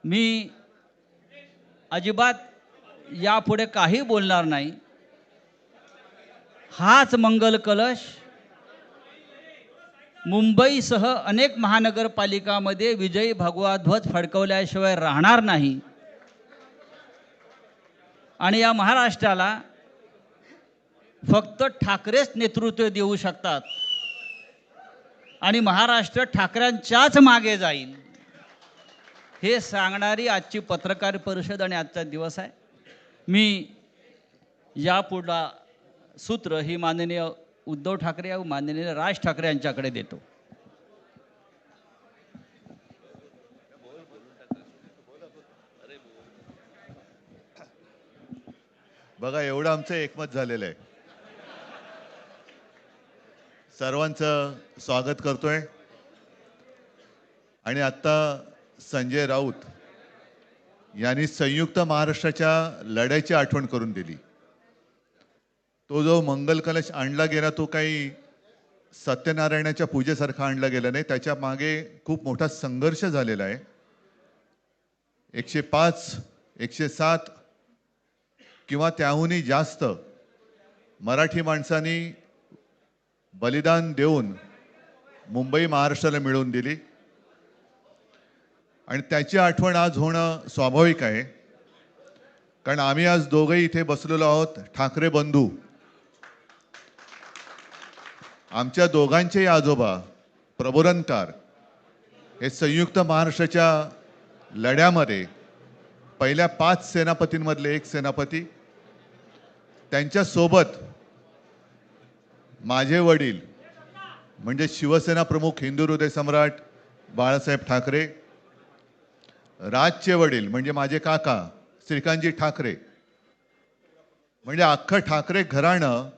मी अजिबात यापुढे काही बोलणार नाही। हाच मंगल कलश मुंबईसह अनेक महानगरपालिकांमध्ये विजयी भगवा ध्वज फडकवल्याशिवाय राहणार नाही आणि या महाराष्ट्राला फक्त ठाकरेच नेतृत्व देऊ शकतात आणि महाराष्ट्र ठाकरेंच्याच मागे जाईल हे सांगणारी आजची पत्रकार परिषद आणि आजचा दिवस आहे। मी यापुढला सूत्र ही माननीय उद्धव ठाकरे व माननीय राज ठाकरे यांच्याकडे देतो। बघा एवढं आमचं एकमत झालेलं आहे। सर्वांचं स्वागत करतोय आणि आता संजय राऊत यांनी संयुक्त महाराष्ट्राच्या लढ्याची आठवण करून दिली। तो जो मंगल कलश आणला गेला तो काही सत्यनारायणाच्या पूजेसारखा आणला गेला नाही, त्याच्या मागे खूप मोठा संघर्ष झालेला आहे। 105 107 किंवा त्याहूनही जास्त मराठी माणसांनी बलिदान देऊन मुंबई महाराष्ट्राला मिळवून दिली आणि त्याची आठवण आज होणं स्वाभाविक आहे, कारण आम्ही आज दोघेही इथे बसलेलो आहोत ठाकरे बंधू। आमच्या दोघांचेही आजोबा प्रबोधनकार हे संयुक्त महाराष्ट्राच्या लढ्यामध्ये पहिल्या 5 सेनापतींमधले एक सेनापती, त्यांच्या सोबत माझे वडील म्हणजे शिवसेना प्रमुख हिंदू हृदय सम्राट बाळासाहेब ठाकरे, राजचे वडील म्हणजे माझे काका श्रीकांतजी ठाकरे, म्हणजे अख्खं ठाकरे घराणं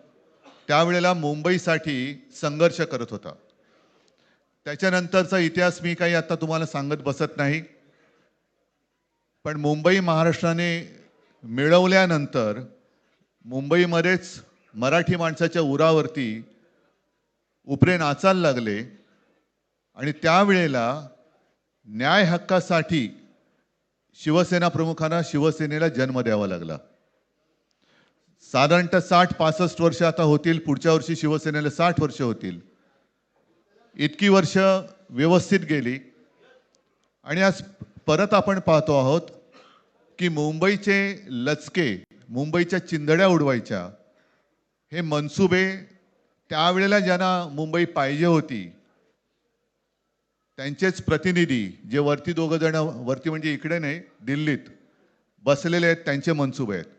त्यावेळेला मुंबईसाठी संघर्ष करत होता। त्याच्यानंतरचा इतिहास मी काही आता तुम्हाला सांगत बसत नाही, पण मुंबई महाराष्ट्राने मिळवल्यानंतर मुंबईमध्येच मराठी माणसाच्या उरावरती उपरे नाचायला लागले आणि त्यावेळेला न्याय हक्कासाठी शिवसेना प्रमुखांना शिवसेनेला जन्म द्यावा लागला। साधारणतः 60-65 वर्ष आता होतील, पुढच्या वर्षी शिवसेनेला 60 वर्ष होतील। इतकी वर्ष व्यवस्थित गेली आणि आज परत आपण पाहतो आहोत की मुंबईचे लचके, मुंबईच्या चिंधड्या उडवायच्या हे मनसुबे त्यावेळेला ज्यांना मुंबई पाहिजे होती त्यांचेच प्रतिनिधी जे वरती दोघं जण, वरती म्हणजे इकडे नाही दिल्लीत बसलेले आहेत, त्यांचे मनसुबे आहेत।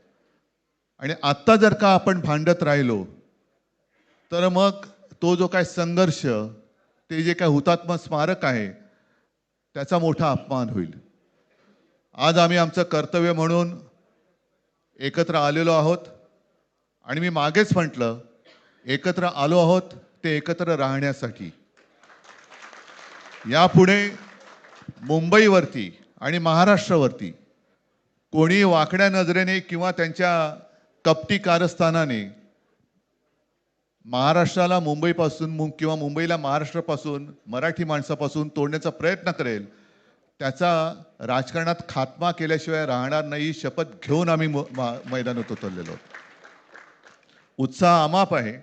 आणि आत्ता जर का आपण भांडत राहिलो तर मग तो जो काय संघर्ष, ते जे काय हुतात्मा स्मारक आहे त्याचा मोठा अपमान होईल। आज आम्ही आमचं कर्तव्य म्हणून एकत्र आलेलो आहोत आणि मी मागेच म्हटलं एकत्र आलो आहोत ते एकत्र राहण्यासाठी। यापुढे मुंबईवरती आणि महाराष्ट्रावरती कोणी वाकड्या नजरेने किंवा त्यांच्या कपटी कारस्थानाने महाराष्ट्राला मुंबईपासून किंवा मुंबईला महाराष्ट्रापासून, मराठी माणसापासून तोडण्याचा प्रयत्न करेल, त्याचा राजकारणात खात्मा केल्याशिवाय राहणार नाही, शपथ घेऊन आम्ही मैदानात उतरलेलो आहोत। उत्साह अमाप आहे।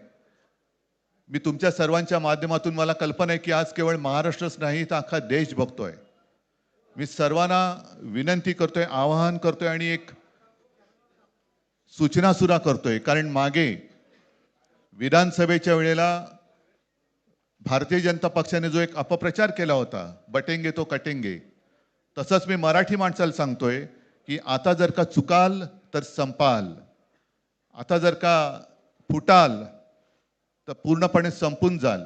मी तुमच्या सर्वांच्या माध्यमातून, मला कल्पना आहे की आज केवळ महाराष्ट्रच नाही तर अख्खा देश बघतोय। मी सर्वांना विनंती करतोय, आवाहन करतोय आणि एक सूचना सुद्धा करतोय, कारण मागे विधानसभेच्या वेळेला भारतीय जनता पक्षाने जो एक अपप्रचार केला होता, बटेंगे तो कटेंगे, तसंच मी मराठी माणसाला सांगतोय की आता जर का चुकाल तर संपाल, आता जर का फुटाल तर पूर्णपणे संपून जाल।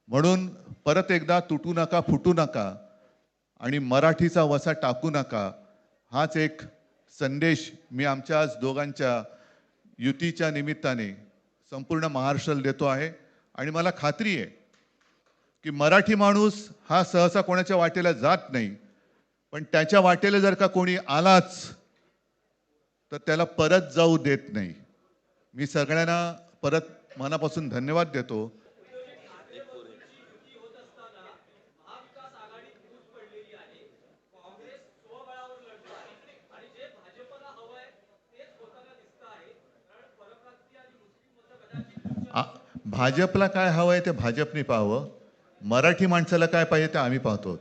म्हणून परत एकदा तुटू नका, फुटू नका आणि मराठीचा वसा टाकू नका, हाच एक संदेश मी आमच्या आज दोघांच्या युतीच्या निमित्ताने संपूर्ण महाराष्ट्राला देतो आहे। आणि मला खात्री आहे की मराठी माणूस हा सहसा कोणाच्या वाटेला जात नाही, पण त्याच्या वाटेला जर का कोणी आलाच तर त्याला परत जाऊ देत नाही। मी सगळ्यांना परत मनापासून धन्यवाद देतो। भाजपला काय हवं आहे ते भाजपने पाहावं, मराठी माणसाला काय पाहिजे ते आम्ही पाहतो.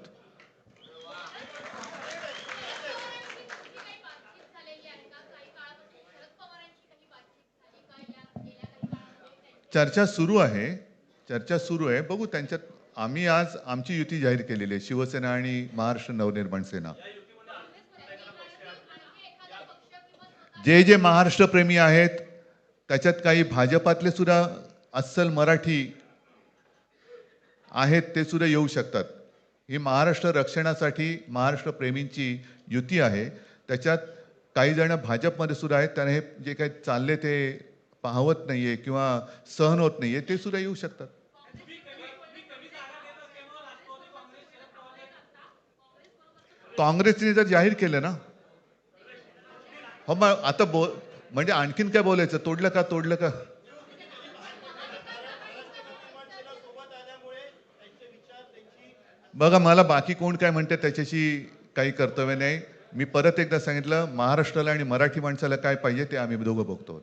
चर्चा सुरू आहे. बघू त्यांच्यात. आम्ही आज आमची युती जाहीर केलेली आहे, शिवसेना आणि महाराष्ट्र नवनिर्माण सेना. जे महाराष्ट्र प्रेमी आहेत त्याच्यात काही भाजपातले सुद्धा अस्सल मराठी आहेत, ते सुद्धा येऊ शकतात. ही महाराष्ट्र रक्षणासाठी महाराष्ट्र प्रेमींची युती आहे. त्याच्यात काही जण भाजपमध्ये सुद्धा आहेत, त्यांना हे जे काही चालले ते पाहवत नाहीये किंवा सहन होत नाहीये, ते सुद्धा येऊ शकतात. काँग्रेसने जर जाहीर केलं ना, हो मग आता म्हणजे आणखीन काय बोलायचं? तोडलं का? बघा, मला बाकी कोण काय म्हणते त्याच्याशी काही कर्तव्य नाही. मी परत एकदा सांगितलं, महाराष्ट्राला आणि मराठी माणसाला काय पाहिजे ते आम्ही दोघं बघतो.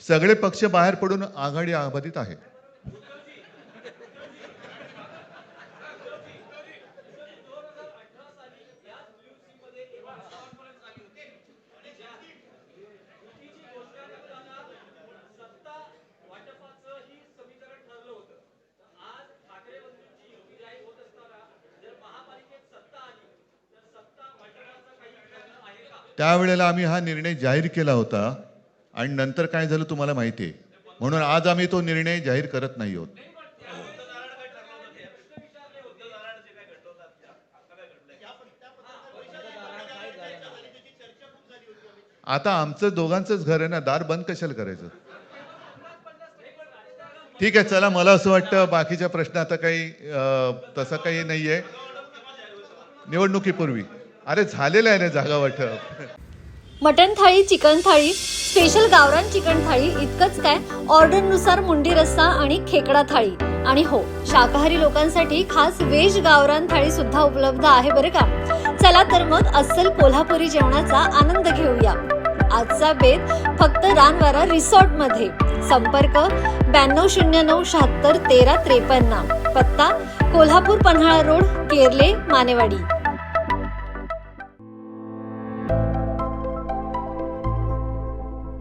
सगळे पक्ष बाहेर पडून आघाडी अबाधित आहे. त्यावेळेला आम्ही हा निर्णय जाहीर केला होता आणि नंतर काय झालं तुम्हाला माहिती आहे. म्हणून आज आम्ही तो निर्णय जाहीर करत नाही आहोत. आता आमचं दोघांचंच घर आहे ना, दार बंद कशाला करायचं? ठीक आहे, चला. मला असं वाटतं बाकीच्या प्रश्न आता काही तसं काही नाहीये. निवडणुकीपूर्वी अरे झालेलं आहे ना जागा वाटप. मटण थाळी, चिकन थाळी, स्पेशल गावरान चिकन थाळी इतकंच काय, ऑर्डरनुसार मुंडी रस्सा आणि खेकडा थाळी. आणि हो, शाकाहारी लोकांसाठी खास व्हेज गावरान थाळी सुद्धा उपलब्ध आहे बरं का. चला तर मग अस्सल कोल्हापुरी जेवणाचा आनंद घेऊया. आजचा बेत फक्त रानवारा रिसॉर्ट मध्ये. संपर्क 9209761353. पत्ता कोल्हापूर पन्हाळा रोड, केरले, मानेवाडी.